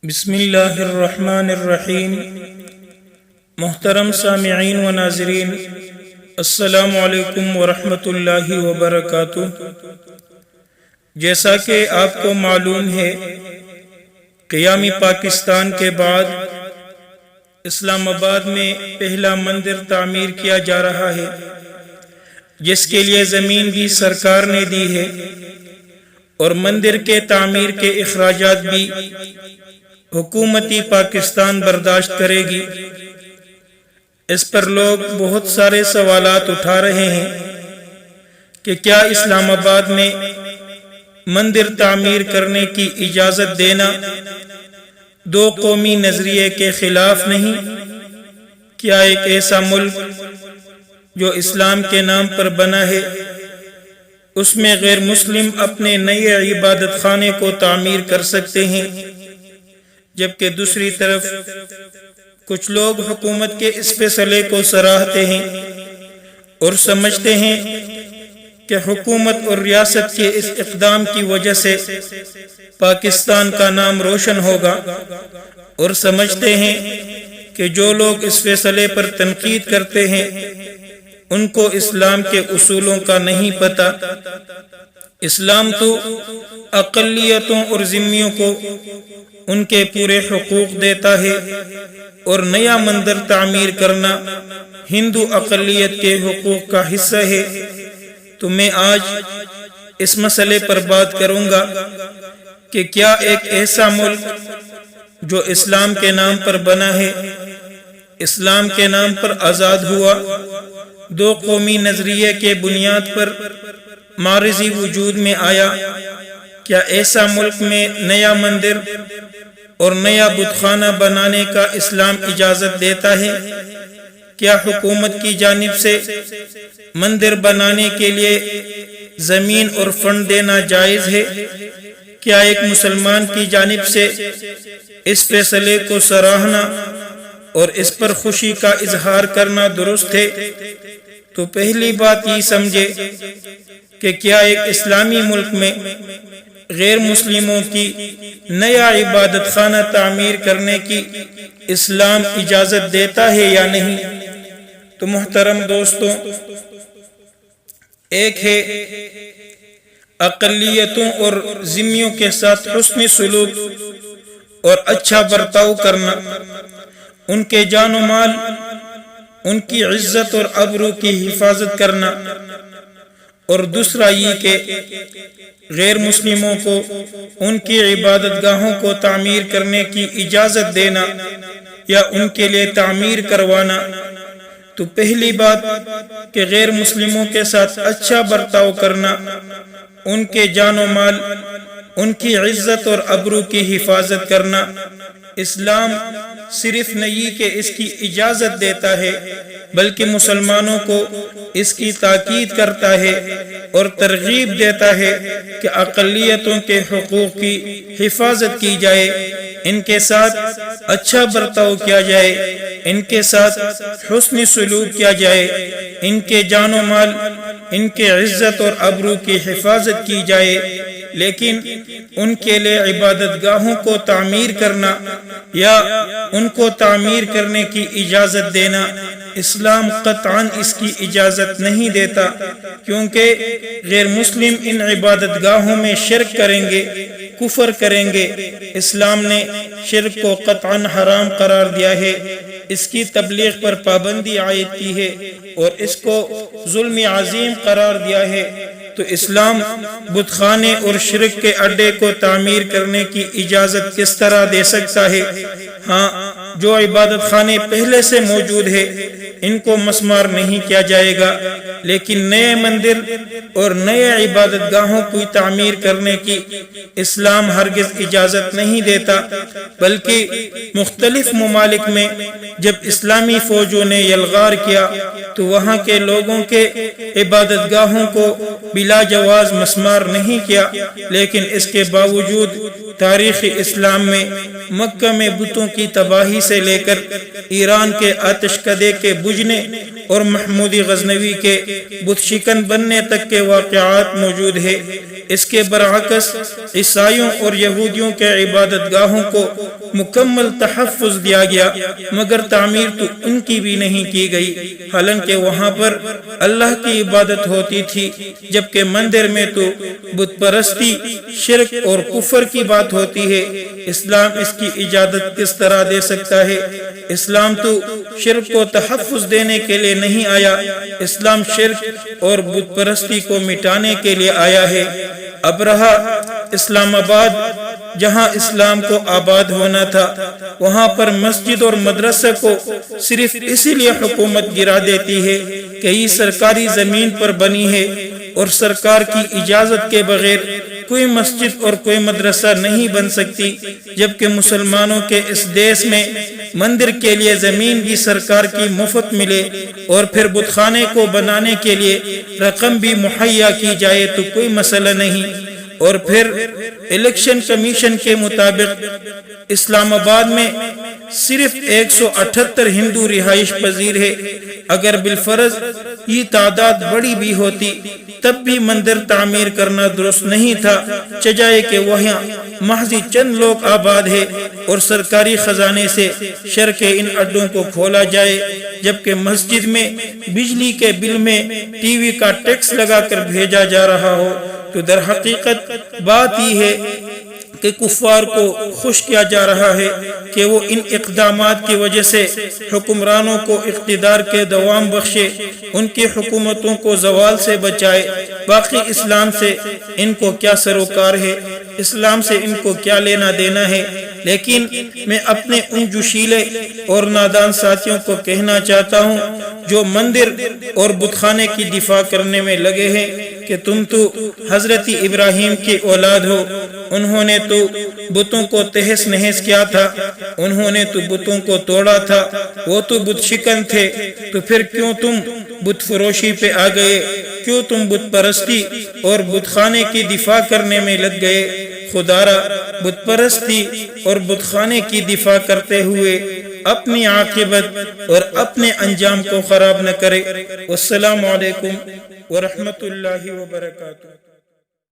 بسم اللہ الرحمن الرحیم۔ محترم سامعین و ناظرین، السلام علیکم ورحمۃ اللہ وبرکاتہ۔ جیسا کہ آپ کو معلوم ہے، قیام پاکستان کے بعد اسلام آباد میں پہلا مندر تعمیر کیا جا رہا ہے، جس کے لیے زمین بھی سرکار نے دی ہے اور مندر کے تعمیر کے اخراجات بھی حکومتی پاکستان برداشت کرے گی۔ اس پر لوگ بہت سارے سوالات اٹھا رہے ہیں کہ کیا اسلام آباد میں مندر تعمیر کرنے کی اجازت دینا دو قومی نظریے کے خلاف نہیں؟ کیا ایک ایسا ملک جو اسلام کے نام پر بنا ہے، اس میں غیر مسلم اپنے نئے عبادت خانے کو تعمیر کر سکتے ہیں، جبکہ دوسری طرف کچھ لوگ حکومت کے اس فیصلے کو سراہتے ہیں اور سمجھتے ہیں کہ حکومت اور ریاست کے اس اقدام کی وجہ سے پاکستان کا نام روشن ہوگا، اور سمجھتے ہیں کہ جو لوگ اس فیصلے پر تنقید کرتے ہیں ان کو اسلام کے اصولوں کا نہیں پتہ۔ اسلام تو اقلیتوں اور ذمیوں کو ان کے پورے حقوق دیتا ہے، اور نیا مندر تعمیر کرنا ہندو اقلیت کے حقوق کا حصہ ہے۔ تو میں آج اس مسئلے پر بات کروں گا کہ کیا ایک ایسا ملک جو اسلام کے نام پر بنا ہے، اسلام کے نام پر آزاد ہوا، دو قومی نظریے کے بنیاد پر معرضی وجود میں آیا، کیا ایسا ملک میں نیا مندر اور نیا بت خانہ بنانے کا اسلام اجازت دیتا ہے؟ کیا حکومت کی جانب سے مندر بنانے کے لیے زمین اور فنڈ دینا جائز ہے؟ کیا ایک مسلمان کی جانب سے اس فیصلے کو سراہنا اور اس پر خوشی کا اظہار کرنا درست ہے؟ تو پہلی بات یہ سمجھے کہ کیا ایک اسلامی ملک میں غیر مسلموں کی نیا عبادت خانہ تعمیر کرنے کی اسلام اجازت دیتا ہے یا نہیں؟ تو محترم دوستوں، ایک ہے اقلیتوں اور ذمیوں کے ساتھ حسن سلوک اور اچھا برتاؤ کرنا، ان کے جان و مال، ان کی عزت اور آبرو کی حفاظت کرنا، اور دوسرا یہ کہ غیر مسلموں کو ان کی عبادت گاہوں کو تعمیر کرنے کی اجازت دینا یا ان کے لیے تعمیر کروانا۔ تو پہلی بات کہ غیر مسلموں کے ساتھ اچھا برتاؤ کرنا، ان کے جان و مال، ان کی عزت اور آبرو کی حفاظت کرنا، اسلام صرف نہیں کہ اس کی اجازت دیتا ہے بلکہ مسلمانوں کو اس کی تاکید کرتا ہے اور ترغیب دیتا ہے کہ اقلیتوں کے حقوق کی حفاظت کی جائے، ان کے ساتھ اچھا برتاؤ کیا جائے، ان کے ساتھ حسن سلوک کیا جائے، ان کے جان و مال، ان کے عزت اور آبرو کی حفاظت کی جائے۔ لیکن ان کے لیے عبادت گاہوں کو تعمیر کرنا یا ان کو تعمیر کرنے کی اجازت دینا، اسلام قطعاً اس کی اجازت نہیں دیتا، کیونکہ غیر مسلم ان عبادت گاہوں میں شرک کریں گے، کفر کریں گے۔ اسلام نے شرک کو قطعاً حرام قرار دیا ہے، اس کی تبلیغ پر پابندی عائد کی ہے اور اس کو ظلم عظیم قرار دیا ہے۔ تو اسلام بت خانے اور شرک کے اڈے کو تعمیر کرنے کی اجازت کس طرح دے سکتا ہے؟ ہاں، جو عبادت خانے پہلے سے موجود ہے ان کو مسمار نہیں کیا جائے گا، لیکن نئے مندر اور نئے عبادت گاہوں کی تعمیر کرنے کی اسلام ہرگز اجازت نہیں دیتا۔ بلکہ مختلف ممالک میں جب اسلامی فوجوں نے یلغار کیا تو وہاں کے لوگوں کے عبادت گاہوں کو بلا جواز مسمار نہیں کیا، لیکن اس کے باوجود تاریخ اسلام میں مکہ میں بتوں کی تباہی سے لے کر ایران کے آتش کدے کے بجھنے اور محمود غزنوی کے بت شکن بننے تک کے واقعات موجود ہے۔ اس کے برعکس عیسائیوں اور یہودیوں کے عبادت گاہوں کو مکمل تحفظ دیا گیا، مگر تعمیر تو ان کی بھی نہیں کی گئی، حالانکہ وہاں پر اللہ کی عبادت ہوتی تھی، جبکہ مندر میں تو بت پرستی، شرک اور کفر کی بات ہوتی ہے۔ اسلام اس کی اجازت کس طرح دے سکتا ہے؟ اسلام تو شرک کو تحفظ دینے کے لیے نہیں آیا، اسلام شرک اور بت پرستی کو مٹانے کے لیے آیا ہے۔ اب رہا اسلام آباد، جہاں اسلام کو آباد ہونا تھا، وہاں پر مسجد اور مدرسہ کو صرف اسی لیے حکومت گرا دیتی ہے کہ یہ سرکاری زمین پر بنی ہے، اور سرکار کی اجازت کے بغیر کوئی مسجد اور کوئی مدرسہ نہیں بن سکتی، جبکہ مسلمانوں کے اس دیش میں مندر کے لیے زمین بھی سرکار کی مفت ملے، اور پھر بت خانے کو بنانے کے لیے رقم بھی مہیا کی جائے تو کوئی مسئلہ نہیں۔ اور پھر الیکشن کمیشن کے مطابق اسلام آباد میں صرف 178 ہندو رہائش پذیر ہے۔ اگر بالفرض یہ تعداد بڑی بھی ہوتی تب بھی مندر تعمیر کرنا درست نہیں تھا، چجائے کہ وہاں محض چند لوگ آباد ہے اور سرکاری خزانے سے شہر کے ان اڈوں کو کھولا جائے، جبکہ مسجد میں بجلی کے بل میں ٹی وی کا ٹیکس لگا کر بھیجا جا رہا ہو۔ تو در حقیقت بات یہ ہے کہ کفار کو خوش کیا جا رہا ہے کہ وہ ان اقدامات کی وجہ سے حکمرانوں کو اقتدار کے دوام بخشے، ان کی حکومتوں کو زوال سے بچائے۔ باقی اسلام سے ان کو کیا سروکار ہے، اسلام سے ان کو کیا لینا دینا ہے؟ لیکن میں اپنے ان جوشیلے اور نادان ساتھیوں کو کہنا چاہتا ہوں جو مندر اور بت خانے کی دفاع کرنے میں لگے ہیں کہ تم تو حضرت ابراہیم کی اولاد ہو، انہوں نے تو بتوں کو تہس نہس کیا تھا، انہوں نے تو بتوں کو توڑا تھا، وہ تو بت شکن تھے، تو پھر کیوں تم بت فروشی پہ آ گئے؟ کیوں تم بت پرستی اور بت خانے کی دفاع کرنے میں لگ گئے؟ خدارا بت پرستی اور بت خانے کی دفاع کرتے ہوئے اپنی عاقبت اور اپنے انجام کو خراب نہ کرے۔ والسلام علیکم ورحمۃ اللہ وبرکاتہ۔